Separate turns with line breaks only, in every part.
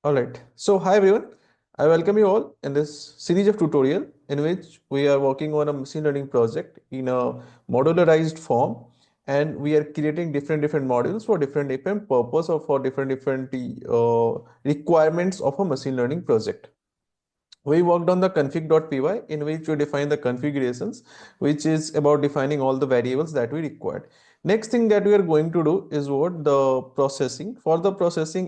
All right. So hi everyone. I welcome you all in this series of tutorial in which we are working on a machine learning project in a modularized form, and we are creating different modules for different purpose or for different requirements of a machine learning project. We worked on the config.py in which we define the configurations, which is about defining all the variables that we required. Next thing that we are going to do is what the processing. For the processing,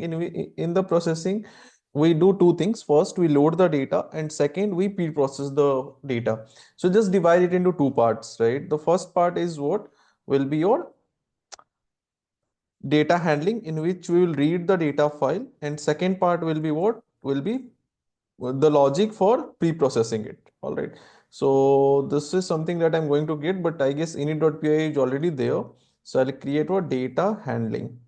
in the processing, we do two things. First, we load the data, and second, we pre-process the data. So just divide it into two parts, right? The first part is what will be your data handling, in which we will read the data file, and second part will be what will be the logic for pre-processing it. All right, so this is something that I'm going to get, but I guess init.py is already there, so I'll create what data handling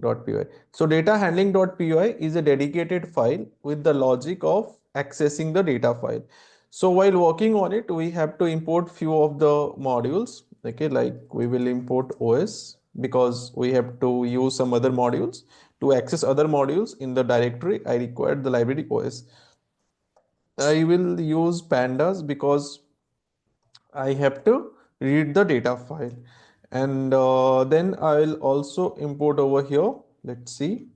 .py. So data handling.py is a dedicated file with the logic of accessing the data file. So while working on it, we have to import few of the modules. Okay, like we will import OS because we have to use some other modules to access other modules in the directory. I required the library OS. I will use pandas because I have to read the data file, and then I will also import over here. Let's see,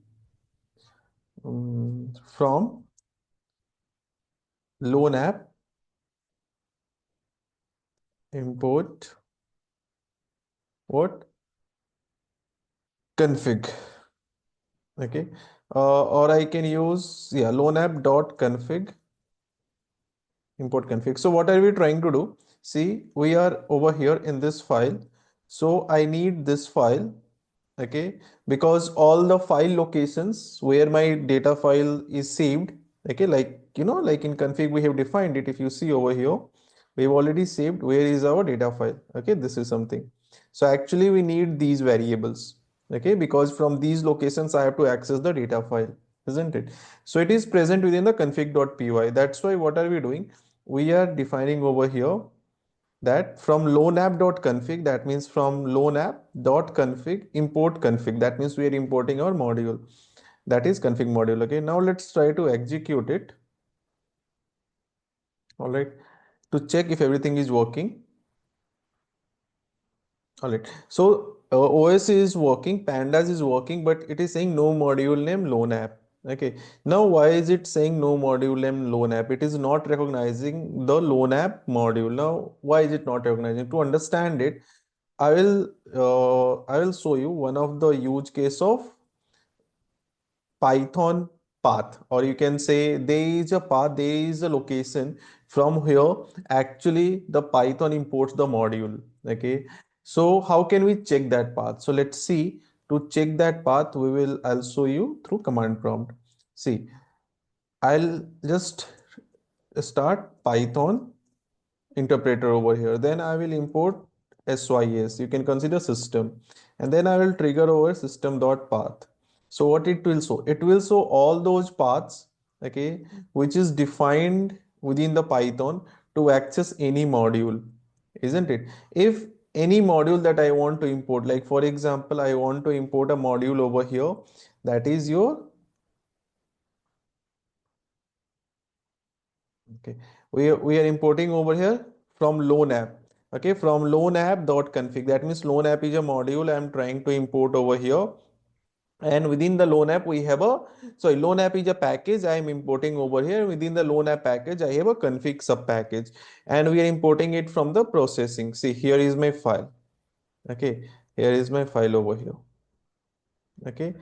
from loan app import what config. Okay, or I can use loan app dot config import config. So what are we trying to do? See, we are over here in this file, so I need this file. Okay, because all the file locations where my data file is saved, okay, like like in config we have defined it. If you see over here, we've already saved where is our data file. Okay, this is something. So actually we need these variables, okay, because from these locations I have to access the data file, isn't it? So it is present within the config.py. That's why what are we doing? We are defining over here that from loanapp.config, that means from loanapp.config import config, that means we are importing our module, that is config module. Okay, now let's try to execute it. All right, to check if everything is working. All right, so OS is working, pandas is working, but it is saying no module name loan app. Okay, now why is it saying no module name loan app? It is not recognizing the loan app module. Now why is it not recognizing? To understand it, I will show you one of the use case of Python path, or you can say there is a path, there is a location from here. Actually, the Python imports the module. Okay, so how can we check that path? So let's see. To check that path, I'll show you through command prompt. See, I'll just start Python interpreter over here. Then I will import sys. You can consider system, and then I will trigger over system.path. So what it will show? It will show all those paths, okay, which is defined within the Python to access any module, isn't it? If any module that I want to import, like for example, I want to import a module over here, that is your okay, we are importing over here from loan app. Okay, from loan app.config. That means loan app is a module I'm trying to import over here. And within the loan app, we have a loan app is a package I'm importing over here. Within the loan app package, I have a config sub package, and we are importing it from the processing. See, here is my file. Okay, here is my file over here. Okay,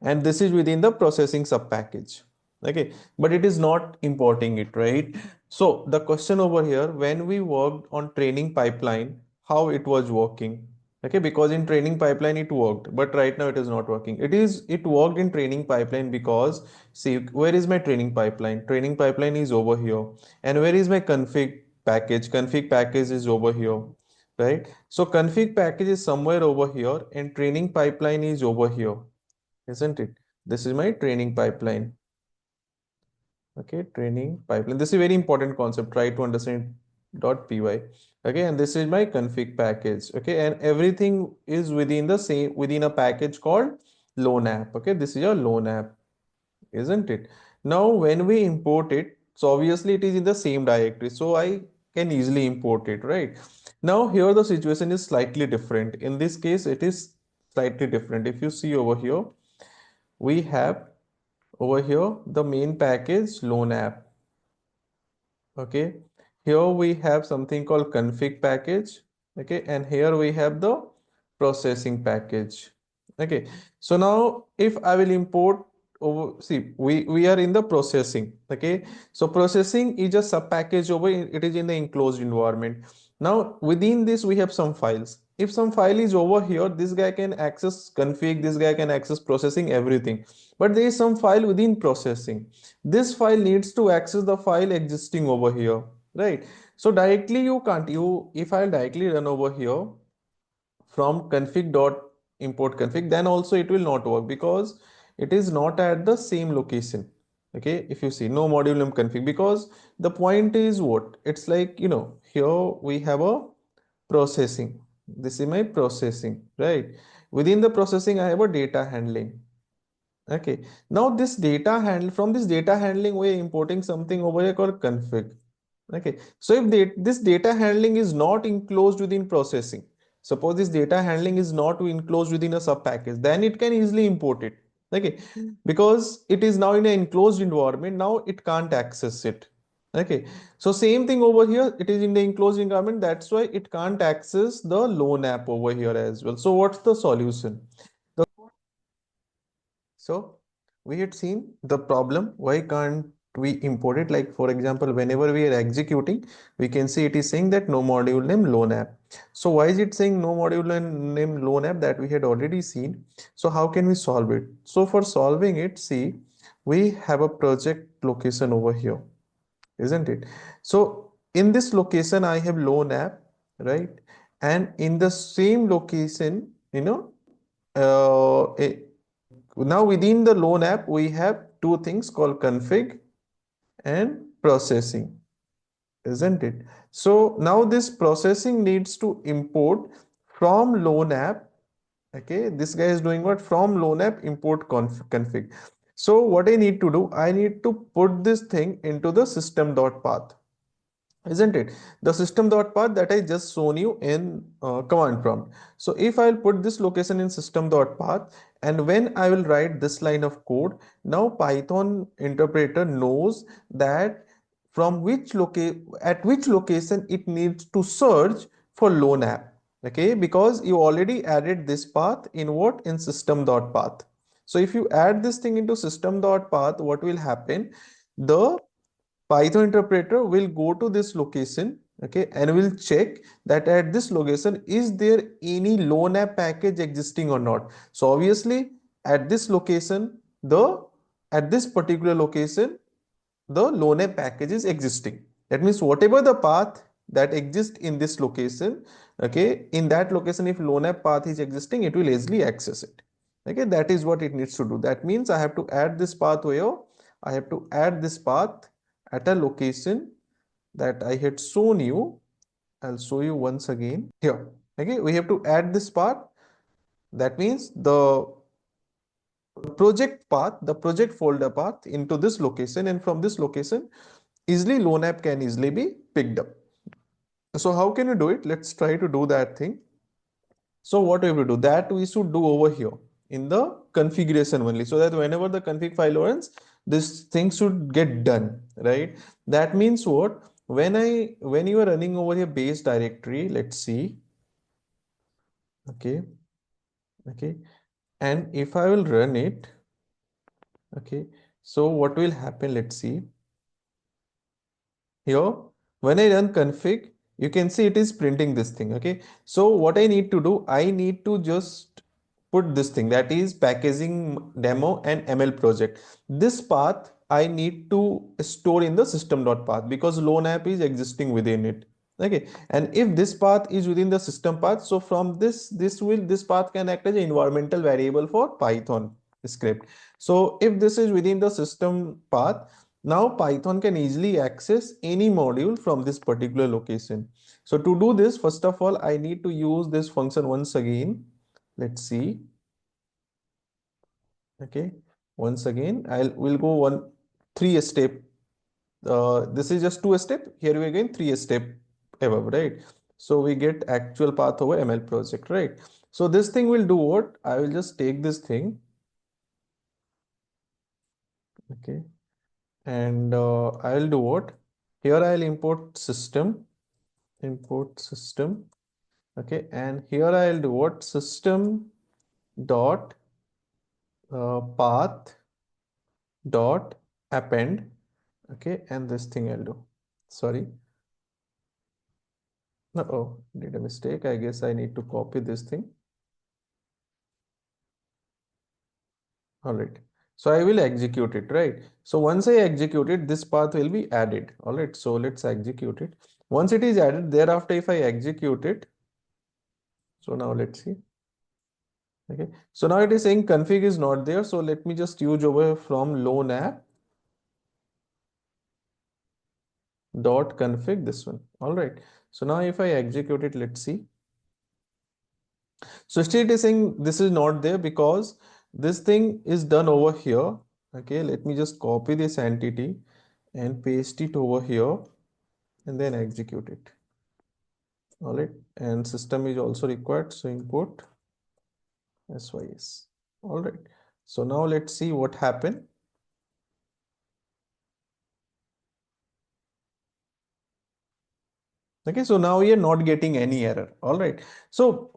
and this is within the processing sub package. Okay, but it is not importing it, right? So the question over here, when we worked on training pipeline, how it was working? Okay, because in training pipeline it worked, but right now it is not working. It worked in training pipeline because, see, where is my training pipeline? Training pipeline is over here. And where is my config package? Config package is over here, right? So config package is somewhere over here and training pipeline is over here, isn't it? This is my training pipeline. Okay, training pipeline. This is a very important concept. Try to understand .py. Okay, and this is my config package. Okay, and everything is within the same, within a package called loan app. Okay, this is your loan app. isn't it? Now, when we import it, so obviously it is in the same directory, so I can easily import it, right? Now, here the situation is slightly different. In this case, it is slightly different. If you see over here, we have over here the main package loan app. Okay, here we have something called config package. Okay, and here we have the processing package. Okay, so now if I will import over, see, we are in the processing. Okay, so processing is a sub package over, it is in the enclosed environment. Now within this we have some files. If some file is over here, this guy can access config, this guy can access processing, everything. But there is some file within processing. This file needs to access the file existing over here, right? So directly you can't, you, if I'll directly run over here from config dot import config, then also it will not work because it is not at the same location. Okay, if you see no module name config, because the point is what, it's like, here we have a processing, this is my processing, right? Within the processing I have a data handling. Okay, now this data handle, from this data handling we're importing something over here called config. Okay, so if this data handling is not enclosed within processing, suppose this data handling is not enclosed within a sub package, then it can easily import it. Okay, because it is now in an enclosed environment, now it can't access it. Okay, so same thing over here, it is in the enclosed environment, that's why it can't access the loan app over here as well. So what's the solution? So we had seen the problem. Why can't we import it? Like for example, whenever we are executing, we can see it is saying that no module name loan app. So why is it saying no module name loan app, that we had already seen? So how can we solve it? So for solving it, see, we have a project location over here, isn't it? So in this location, I have loan app, right? And in the same location, now within the loan app, we have two things called config and processing, isn't it? So now this processing needs to import from loan app. Okay, this guy is doing what? From loan app import config. So what I need to do, I need to put this thing into the system.path, isn't it? The system.path that I just shown you in command prompt. So if I'll put this location in system.path, and when I will write this line of code, now Python interpreter knows that from which at which location it needs to search for loan app. Okay, because you already added this path in what? In system.path. So if you add this thing into system.path, what will happen? The Python interpreter will go to this location, okay, and will check that at this location is there any loan app package existing or not. So obviously at this location, the at this particular location, the loan app package is existing. That means whatever the path that exists in this location, okay, in that location, if loan app path is existing, it will easily access it. Okay, that is what it needs to do. That means I have to add this path where I have to add this path at a location that I had shown you. I'll show you once again here. Okay, we have to add this path. That means the project path, the project folder path into this location, and from this location, easily loan app can easily be picked up. So how can you do it? Let's try to do that thing. So what we will do, that we should do over here in the configuration only, so that whenever the config file runs, this thing should get done, right? That means what? When you are running over here base directory, let's see. Okay, okay, and if I will run it, okay, so what will happen? Let's see. Here, when I run config, you can see it is printing this thing. Okay, so what I need to do, I need to just put this thing, that is packaging demo and ML project. This path I need to store in the system.path because loan app is existing within it. Okay, and if this path is within the system path, so from this path can act as an environmental variable for Python script. So if this is within the system path, now Python can easily access any module from this particular location. So to do this, first of all, I need to use this function once again. Let's see. Okay. Once again, we'll go one three step. This is just two step. Here we again three step above, right? So we get actual path over ML project, right? So this thing will do what? I will just take this thing, okay, and I'll do what? Here I'll import system, okay, and here I'll do what? System dot path dot append, okay, and this thing I'll do. Sorry, no, oh, did a mistake. I guess I need to copy this thing. All right. So I will execute it, right? So once I execute it, this path will be added. All right. So let's execute it. Once it is added, thereafter, if I execute it, so now let's see. Okay. So now it is saying config is not there. So let me just use over from loan app dot config this one. All right. So now if I execute it, let's see. So still it is saying this is not there because this thing is done over here. Okay. Let me just copy this entity and paste it over here and then execute it. All right, and system is also required, so import sys. All right, so now let's see what happened. Okay, so now we are not getting any error. All right, so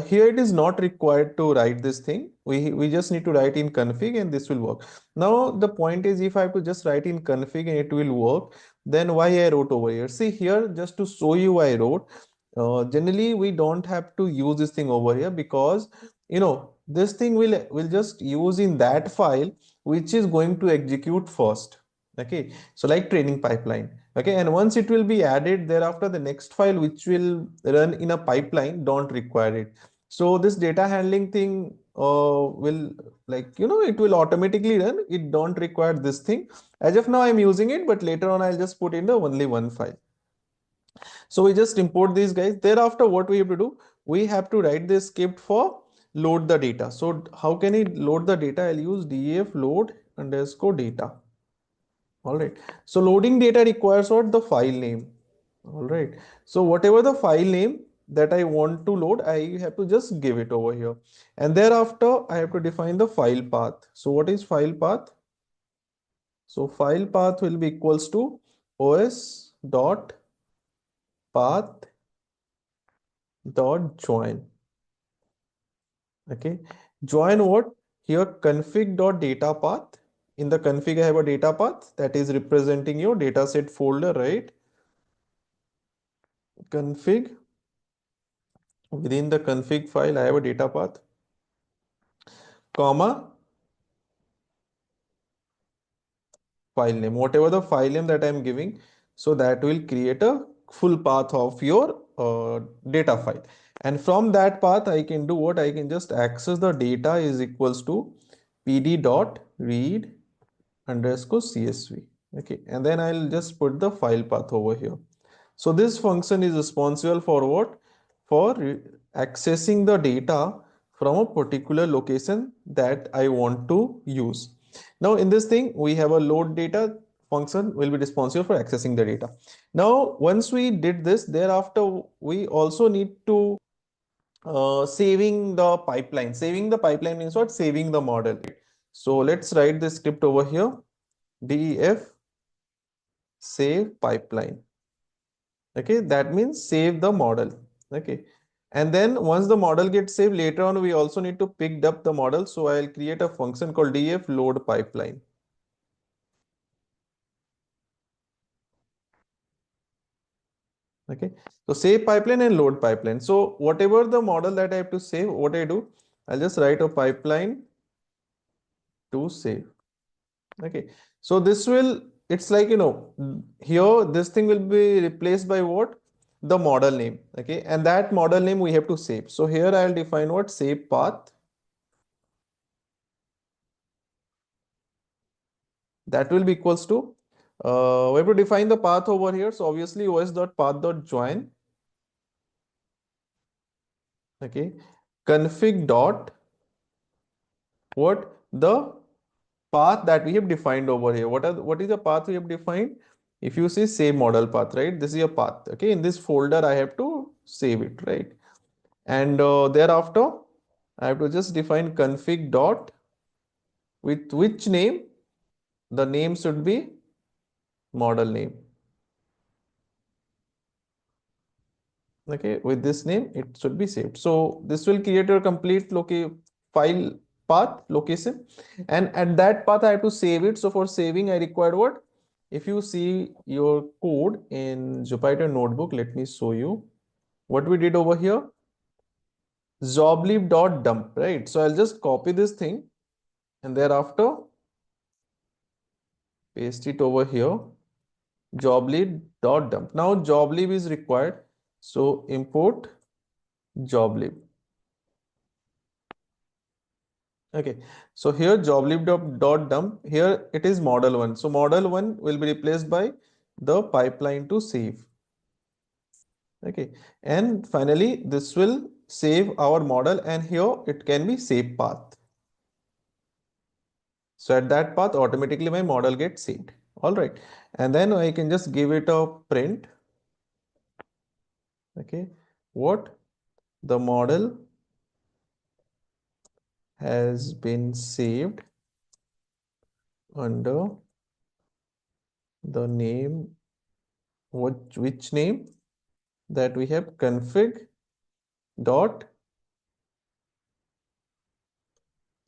here it is not required to write this thing. We just need to write in config and this will work. Now the point is, if I have to just write in config and it will work, then why I wrote over here? See here, just to show you I wrote. Generally we don't have to use this thing over here because this thing will just use in that file which is going to execute first. Okay, so like training pipeline. Okay, and once it will be added, thereafter the next file which will run in a pipeline don't require it. So this data handling thing will, like, it will automatically run. It don't require this thing. As of now I'm using it, but later on I'll just put in the only one file. So we just import these guys. Thereafter what we have to do, we have to write this script for load the data. So how can it load the data? I'll use def load underscore data. All right, so loading data requires what? The file name. All right, so whatever the file name that I want to load, I have to just give it over here, and thereafter I have to define the file path. So what is file path? So file path will be equals to os dot path dot join. Okay, join what? Here config dot data path. In the config I have a data path that is representing your dataset folder, right? Config, within the config file I have a data path, comma, file name, whatever the file name that I am giving. So that will create a full path of your data file, and from that path I can do what? I can just access the data is equals to pd dot read underscore csv. Okay, and then I'll just put the file path over here. So this function is responsible for what? For accessing the data from a particular location that I want to use. Now in this thing, we have a load data function will be responsible for accessing the data. Now, once we did this, thereafter, we also need to saving the pipeline. Saving the pipeline means what? Saving the model. So let's write this script over here. Def save pipeline. Okay, that means save the model. Okay, and then once the model gets saved, later on we also need to pick up the model. So I'll create a function called def load pipeline. Okay, so save pipeline and load pipeline. So whatever the model that I have to save, what I do, I'll just write a pipeline to save. Okay, so this will, it's like, here this thing will be replaced by what? The model name. Okay, and that model name we have to save. So here I'll define what? Save path. That will be equals to, we have to define the path over here. So obviously os.path.join. Okay, config dot what? The path that we have defined over here. What is the path we have defined? If you see save model path, right? This is a path. Okay, in this folder I have to save it, right? And thereafter I have to just define config dot with which name. The name should be model name. Okay, with this name it should be saved. So this will create your complete file path location, and at that path I have to save it. So for saving I required what? If you see your code in Jupyter notebook, let me show you what we did over here. Joblib.dump, right? So I'll just copy this thing and thereafter paste it over here. Joblib.dump. Now joblib is required, so import joblib. Okay, so here joblib.dump, here it is model one. So model one will be replaced by the pipeline to save. Okay, and finally this will save our model, and here it can be save path. So at that path automatically my model gets saved. All right, and then I can just give it a print. Okay, what? The model has been saved under the name, which name? That we have config dot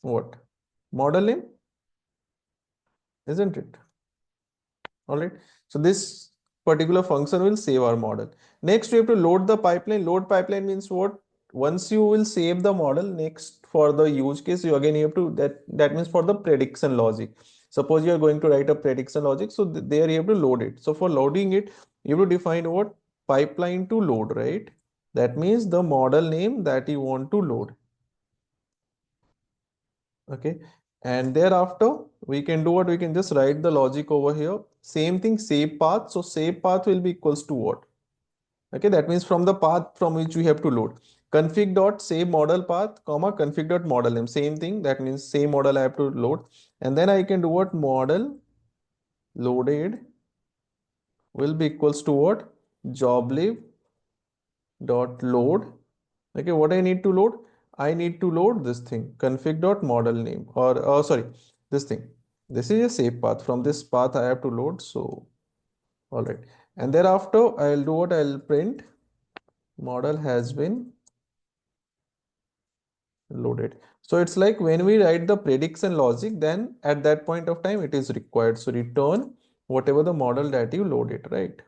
what? Model name, isn't it? All right. So this particular function will save our model. Next, we have to load the pipeline. Load pipeline means what? Once you will save the model, next for the use case, you again you have to that means for the prediction logic. Suppose you are going to write a prediction logic, so there you have to load it. So for loading it, you have to define what? Pipeline to load, right? That means the model name that you want to load. Okay, and thereafter we can do what? We can just write the logic over here. Same thing, save path. So save path will be equals to what? Okay, that means from the path from which we have to load. Config dot save model path comma config dot model name. Same thing, that means same model I have to load, and then I can do what? Model loaded will be equals to what? Joblib dot load. Okay, what I need to load? I need to load this thing, config dot model name, or sorry, this thing. This is a save path. From this path I have to load. So all right, and thereafter I'll do what? I'll print model has been loaded. So it's like when we write the prediction logic, then at that point of time it is required. So return whatever the model that you loaded, right?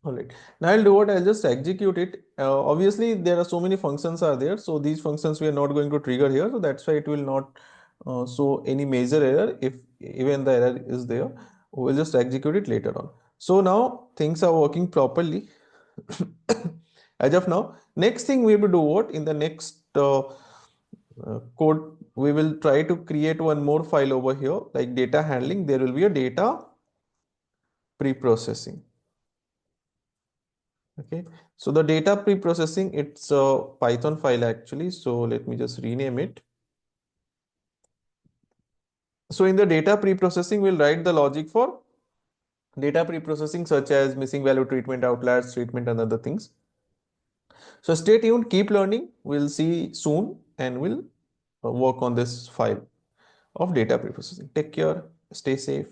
All right. Now I'll do what? I'll just execute it. Obviously, there are so many functions are there. So these functions we are not going to trigger here. So that's why it will not show any major error. If even the error is there, we'll just execute it later on. So now things are working properly as of now. Next thing we will do what? In the next code, we will try to create one more file over here, like data handling. There will be a data pre-processing. Okay, so the data pre-processing, it's a Python file actually. So let me just rename it. So in the data pre-processing, we'll write the logic for data pre-processing, such as missing value treatment, outliers treatment, and other things. So stay tuned, keep learning. We'll see soon, and we'll work on this file of data pre-processing. Take care, stay safe.